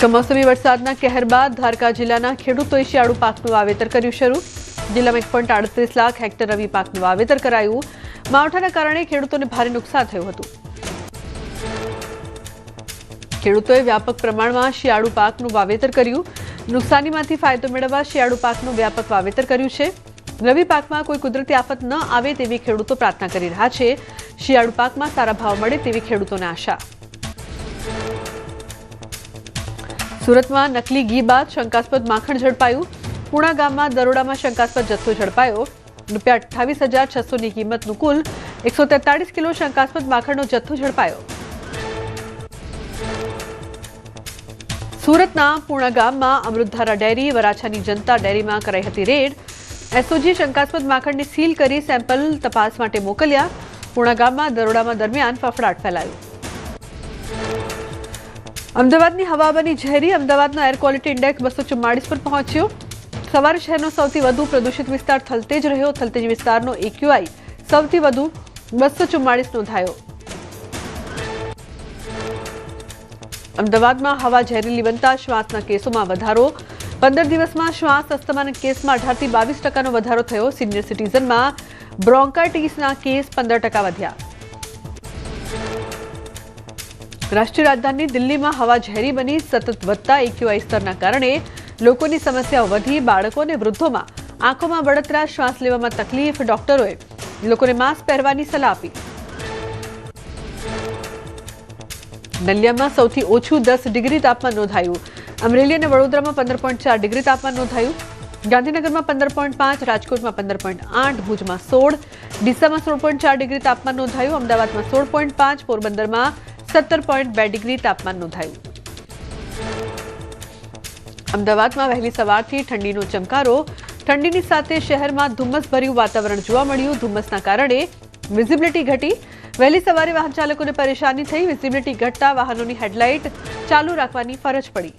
કમોસમી વરસાદના કહેર બાદ દ્વારકા જિલ્લાના ખેડૂતોએ શિયાળુ પાકનું વાવેતર કર્યું શરૂ। જિલ્લામાં 1.38 લાખ હેક્ટર રવિ પાકનું વાવેતર કરાયું। માવઠાના કારણે ખેડૂતોને ભારે નુકસાન થયું હતું। ખેડૂતોએ વ્યાપક પ્રમાણમાં શિયાળુ પાકનું વાવેતર કર્યું। નુકસાનીમાંથી ફાયદો મેળવવા શિયાળુ પાકનું વ્યાપક વાવેતર કર્યું છે। રવિ પાકમાં કોઈ કુદરતી આફત ન આવે તેવી ખેડૂતો પ્રાર્થના કરી રહ્યા છે। શિયાળુ પાકમાં સારા ભાવ મળે તેવી ખેડૂતોને આશા। સુરતમાં નકલી ઘી બાદ શંકાસ્પદ માખણ ઝડપાયું। પુણા ગામમાં દરોડામાં શંકાસ્પદ જથ્થો ઝડપાયો। ₹28,600ની કિંમતનું કુલ 143 કિલો શંકાસ્પદ માખણનો જથ્થો ઝડપાયો। સુરતના પુણા ગામમાં અમૃતધારા ડેરી વરાછાની જનતા ડેરીમાં કરાઈ હતી રેડ। એસઓજી શંકાસ્પદ માખણને સીલ કરી સેમ્પલ તપાસ માટે મોકલ્યા। પુણા ગામમાં દરોડા દરમિયાન ફફડાટ ફેલાયો। અમદાવાદની હવા બની ઝેરી। અમદાવાદનો એર ક્વોલિટી ઇન્ડેક્સ 244 પર પહોંચ્યો। સવારે શહેરનો સૌથી વધુ પ્રદૂષિત વિસ્તાર થલતેજ રહ્યો। થલતેજ વિસ્તારનો AQI સૌથી વધુ 244 નોંધાયો। અમદાવાદમાં હવા ઝેરીલી બનતા શ્વાસના કેસોમાં વધારો। 15 દિવસમાં શ્વાસ અસ્થમાના કેસમાં 18 થી 22% વધારો થયો। સિનિયર સિટીઝનમાં બ્રોન્કાઇટિસના કેસ 15% વધ્યા। રાષ્ટ્રીય રાજધાની દિલ્હીમાં હવા ઝેરી બની સતત વધતા AQI સ્તરના કારણે લોકોની સમસ્યાઓ વધી। બાળકો અને વૃદ્ધોમાં આંખોમાં બળતરા, શ્વાસ લેવામાં તકલીફ। ડોક્ટરોએ લોકોને માસ્ક પહેરવાની સલાહ આપી। નલિયામાં સૌથી ઓછું 10 ડિગ્રી તાપમાન નોંધાયું। અમરેલી અને વડોદરામાં 15.4 ડિગ્રી તાપમાન નોંધાયું। ગાંધીનગરમાં 15.5, રાજકોટમાં 15.8, ભુજમાં 16, ડીસામાં 16.4 ડિગ્રી તાપમાન નોંધાયું। અમદાવાદમાં 16.5, પોરબંદરમાં 17.2 ડિગ્રી તાપમાન નોંધાયું। અમદાવાદમાં વહેલી સવારથી ઠંડીનો ચમકારો। ઠંડીની સાથે શહેરમાં ધુમ્મસભર્યું વાતાવરણ જોવા મળ્યું। ધુમ્મસના કારણે વિઝિબિલિટી ઘટી। વહેલી સવારે વાહન ચાલકોને પરેશાની થઈ। વિઝિબિલિટી ઘટતા વાહનોની હેડલાઇટ ચાલુ રાખવાની ફરજ પડી।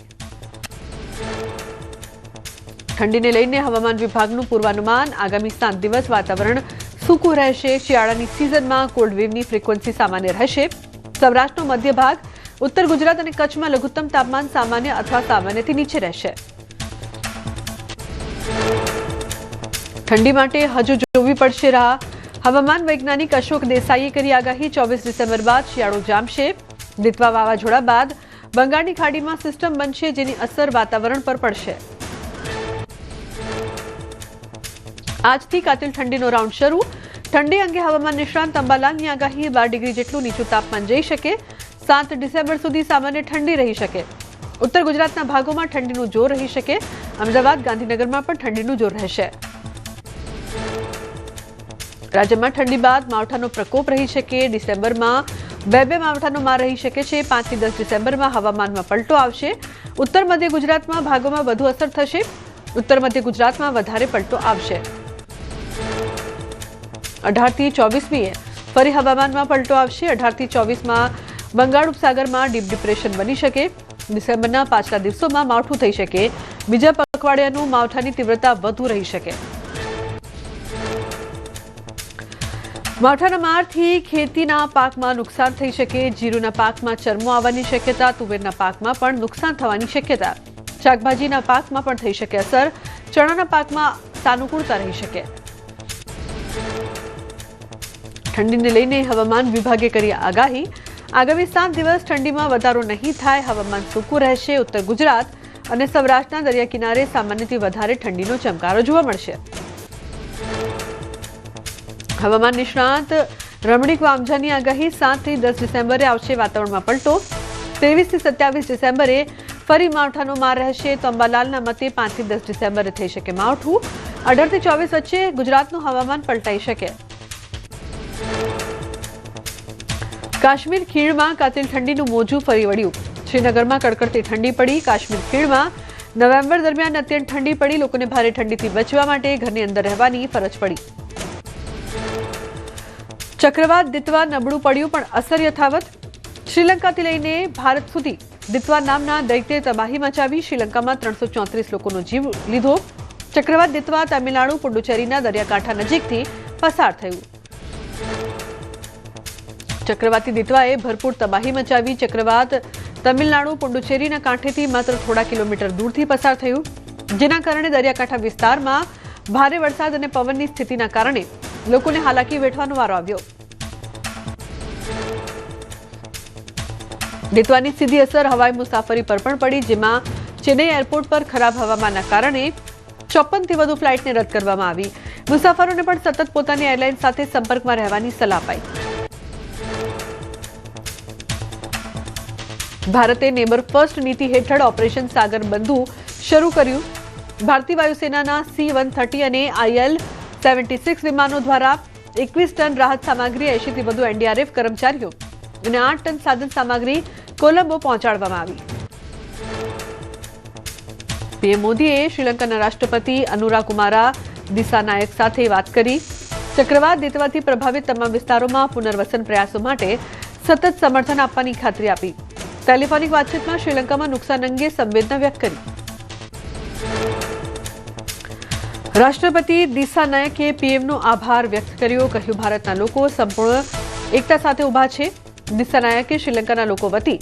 ઠંડીને લઈને હવામાન વિભાગનું પૂર્વાનુમાન। આગામી 7 દિવસ વાતાવરણ સૂકું રહેશે। શિયાળાની સિઝનમાં કોલ્ડ વેવની ફ્રીક્વન્સી સામાન્ય રહેશે। સૌરાષ્ટ્રનો મધ્ય ભાગ, ઉત્તર ગુજરાત અને કચ્છમાં લઘુત્તમ તાપમાન સામાન્ય અથવા સામાન્યથી નીચે રહેશે। ઠંડી માટે હજુ જોવી પડશે રાહ। હવામાન વૈજ્ઞાનિક અશોક દેસાઈએ કરી આગાહી। 24 ડિસેમ્બર બાદ શિયાળો જામશે। દિત્વા વાવાઝોડા બાદ બંગાળની ખાડીમાં સિસ્ટમ બનશે, જેની અસર વાતાવરણ પર પડશે। આજથી કાતિલ ઠંડીનો રાઉન્ડ શરૂ। ઠંડી અંગે હવામાન નિષ્ણાંત અંબાલાલની આગાહી। 12 ડિગ્રી જેટલું નીચું તાપમાન જઈ શકે। 7 ડિસેમ્બર સુધી સામાન્ય ઠંડી રહી શકે। ઉત્તર ગુજરાતના ભાગોમાં ઠંડીનું જોર રહી શકે। અમદાવાદ, ગાંધીનગરમાં પણ ઠંડીનું જોર રહેશે। રાજ્યમાં ઠંડી બાદ માવઠાનો પ્રકોપ રહી શકે। ડિસેમ્બરમાં બે માવઠાનો માર રહી શકે છે। 5 થી 10 ડિસેમ્બરમાં હવામાનમાં પલટો આવશે। ઉત્તર મધ્ય ગુજરાતમાં ભાગોમાં વધુ અસર થશે। ઉત્તર મધ્ય ગુજરાતમાં વધારે પલટો આવશે। 18 થી 24મીએ ફરી હવામાનમાં પલટો આવશે। 18 થી 24માં બંગાળ ઉપસાગરમાં ડીપ ડિપ્રેશન બની શકે। ડિસેમ્બરના પાછલા દિવસોમાં માવઠું થઈ શકે। બીજા પખવાડિયાનું માવઠાની તીવ્રતા વધુ રહી શકે। માવઠાના મારથી ખેતીના પાકમાં નુકસાન થઈ શકે। જીરુના પાકમાં ચરમો આવવાની શક્યતા। તુવેરના પાકમાં પણ નુકસાન થવાની શક્યતા। શાકભાજીના પાકમાં પણ થઈ શકે અસર। ચણાના પાકમાં સાનુકૂળતા રહી શકે। ઠંડીને લઈને હવામાન વિભાગે કરી આગાહી। આગામી 7 દિવસ ઠંડીમાં વધારો નહીં થાય। હવામાન સૂકું રહેશે। ઉત્તર ગુજરાત અને સૌરાષ્ટ્રના દરિયા કિનારે સામાન્યથી વધારે ઠંડીનો ચમકારો જોવા મળશે। હવામાન નિષ્ણાંત રમણીક વામજાની આગાહી। 7 થી 10 ડિસેમ્બરે આવશે વાતાવરણમાં પલટો। 23 થી 27 ડિસેમ્બરે ફરી માવઠાનો માર રહેશે। તો અંબાલાલના મતે 5 થી 10 ડિસેમ્બરે થઈ શકે માવઠું। 18 થી 24 વચ્ચે ગુજરાતનું હવામાન પલટાઈ શકે। કાશ્મીર ખીણમાં કાતિલ ઠંડીનું મોજું ફરી વળ્યું। શ્રીનગરમાં કડકડતી ઠંડી પડી। કાશ્મીર ખીણમાં નવેમ્બર દરમિયાન અત્યંત ઠંડી પડી। લોકોને ભારે ઠંડીથી બચવા માટે ઘરની અંદર રહેવાની ફરજ પડી। ચક્રવાત દિત્વા નબળું પડ્યું પણ અસર યથાવત। શ્રીલંકાથી લઈને ભારત સુધી દિત્વા નામના દૈત્યે તબાહી મચાવી। શ્રીલંકામાં 334 લોકોનો જીવ લીધો। ચક્રવાત દિત્વા તમિલનાડુ પુડુચેરીના દરિયાકાંઠા નજીકથી પસાર થયું। ચક્રવાતી દિત્વાએ ભરપૂર તબાહી મચાવી। ચક્રવાત તમિલનાડુ પુડુચેરીના કાંઠેથી માત્ર થોડા કિલોમીટર દૂરથી પસાર થયું, જેના કારણે દરિયાકાંઠા વિસ્તારમાં ભારે વરસાદ અને પવનની સ્થિતિના કારણે લોકોને હાલાકી વેઠવાનો વારો આવ્યો. દિત્વાની સીધી અસર હવાઈ મુસાફરી પર પણ પડી, જેમાં ચેન્નઈ એરપોર્ટ પર ખરાબ હવામાનના કારણે 54 થી વધુ ફ્લાઇટને રદ કરવામાં આવી. મુસાફરોને પણ સતત પોતાની એરલાઇન સાથે સંપર્કમાં રહેવાની સલાહ અપાઈ. ભારતે નેબર ફર્સ્ટ નીતિ હેઠળ ઓપરેશન સાગર બંધુ શરૂ કર્યું. ભારતીય વાયુસેનાના C-130 અને IL-76 વિમાનો દ્વારા 21 ટન રાહત સામગ્રી, 80 થી વધુ NDRF કર્મચારીઓ અને 8 ટન સાધન સામગ્રી કોલંબો પહોંચાડવામાં આવી. પીએમ મોદીએ શ્રીલંકાના રાષ્ટ્રપતિ અનુરાકુમારા દિસાનાયક સાથે વાત કરી. ચક્રવાત દિત્વાથી પ્રભાવિત તમામ વિસ્તારોમાં પુનર્વસન પ્રયાસો માટે સતત સમર્થન આપવાની ખાતરી આપી. ટેલિફોનિક વાતચીતમાં શ્રીલંકામાં નુકસાન અંગે સંવેદના વ્યક્ત કરી. રાષ્ટ્રપતિ દિસાનાયકે પીએમનો આભાર વ્યક્ત કર્યો. કહ્યું, ભારતના લોકો સંપૂર્ણ એકતા સાથે ઉભા છે. દિસાનાયકે શ્રીલંકાના લોકો વતી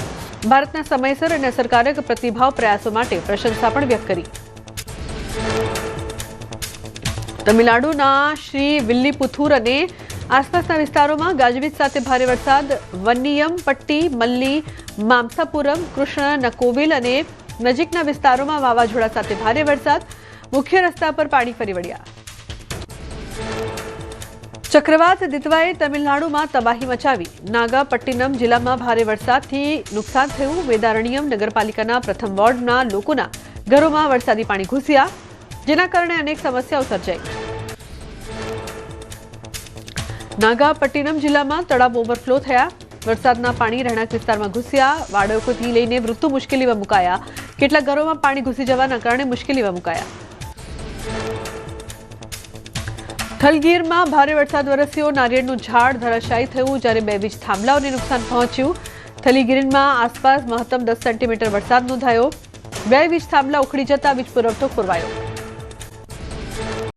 ભારતના સમયસર અને અસરકારક પ્રતિભાવ પ્રયાસો માટે પ્રશંસા પણ વ્યક્ત કરી. તમિલનાડુના શ્રી વિલ્લીપુથુર અને આસપાસના વિસ્તારોમાં ગાજવીજ સાથે ભારે વરસાદ. વન્નિયમ પટ્ટી, મલ્લી, મામસાપુરમ, કૃષ્ણ નકોવિલ અને નજીકના વિસ્તારોમાં વાવાઝોડા સાથે ભારે વરસાદ. મુખ્ય રસ્તા પર પાણી ફરી વળ્યા. ચક્રવાત દિત્વાએ તમિલનાડુમાં તબાહી મચાવી. નાગાપટ્ટિનમ જિલ્લામાં ભારે વરસાદથી નુકસાન થયું. વેદારણ્યમ નગરપાલિકાના પ્રથમ વોર્ડના લોકોના ઘરોમાં વરસાદી પાણી ઘૂસ્યા, જેના કારણે અનેક સમસ્યાઓ સર્જાઈ. નાગાપટ્ટિનમ જિલ્લામાં તળાવ ઓવરફ્લો થયા. વરસાદના પાણી રહેણાંક વિસ્તારમાં ઘૂસ્યા. બાળકોથી લઈને વૃદ્ધો મુશ્કેલીમાં મુકાયા. કેટલાક ઘરોમાં પાણી ઘૂસી જવાના કારણે મુશ્કેલીમાં મુકાયા. થલગીરમાં ભારે વરસાદ વરસ્યો. નારિયેળનું ઝાડ ધરાશાયી થયું, જ્યારે 2 વીજ થાંભલાઓને નુકસાન પહોંચ્યું. થલીગીરીમાં આસપાસ મહત્તમ 10 સેન્ટીમીટર વરસાદ નોંધાયો. 2 વીજ થાંભલા ઉખડી જતા વીજ પુરવઠો ખોરવાયો.